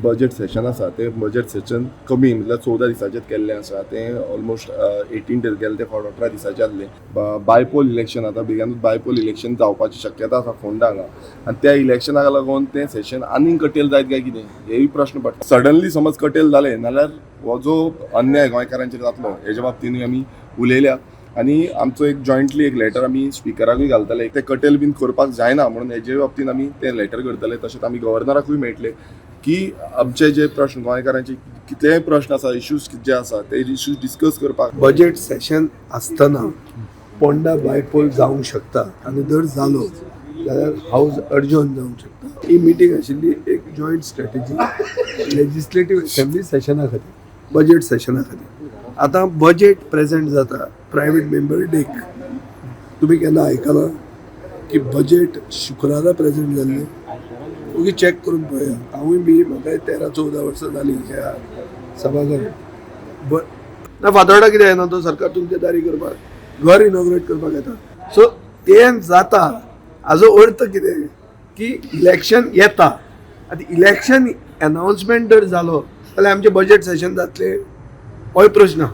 Budget session आसा तें budget session कमी म्हटल्यार 14 दिसाचें केल्लें आसा तें ऑलमोस्ट 18 गेले ते 18 दिसाचें आसलें. बायपोल इलेक्शन आतां बेगानूच बायपोल इलेक्शन जावपाची शक्यता आसा फोंडा हांगा आनी त्या इलेक्शनाक लागून तें सेशन आनीक कटेल जायत काय कितें हेय प्रश्न पडटा. सडनली समज कटेल जालें नाल्यार हो जो अन्याय गोंयकारांचेर जातलो हेच्या बाबतींत आमी उलयल्या आनी आमचो एक जॉयंटली एक लेटर आमी स्पिकराकूय घालतले ते कटेल बीन करपाक जायना म्हणून हेजे बाबतींत आमी तें लेटर करतले. तशेंच आमी गव्हर्नराकूय मेळटले की आमचे जे प्रश्न गोंयकारांचे कितलेय प्रश्न आसा इश्यूज जे आसा ते इश्यूज डिस्कस करपाक बजेट सेशन आसतना पोंडा बायपोल जावंक शकता आनी जर जालो जाल्यार हाऊस अर्जन जावंक शकता. ही मिटींग आशिल्ली एक जॉयंट स्ट्रॅटेजी लेजिस्लेटिव्ह असेंब्ली सेशना खातीर बजेट सेशना खातीर. आतां बजेट प्रेजेंट जाता प्रायवेट मेंबर डेक. तुमी केन्ना आयकलां की बजेट शुक्रारा प्रेजेंट जाल्लें? ओके चॅक करून पळया. हांवूय बी म्हाका 13-14 वर्सां जालीं ह्या सभाघरांत. ना फातोर्डा कितें येना तो सरकार तुमचे दारी करपाक घर इनॉग्रेट करपाक येता. सो तें जाता हाजो अर्थ कितें की इलेक्शन येता. आतां इलेक्शन अनाउन्समेंट जर जालो जाल्यार आमचें बजेट सेशन जातलें हो प्रश्न.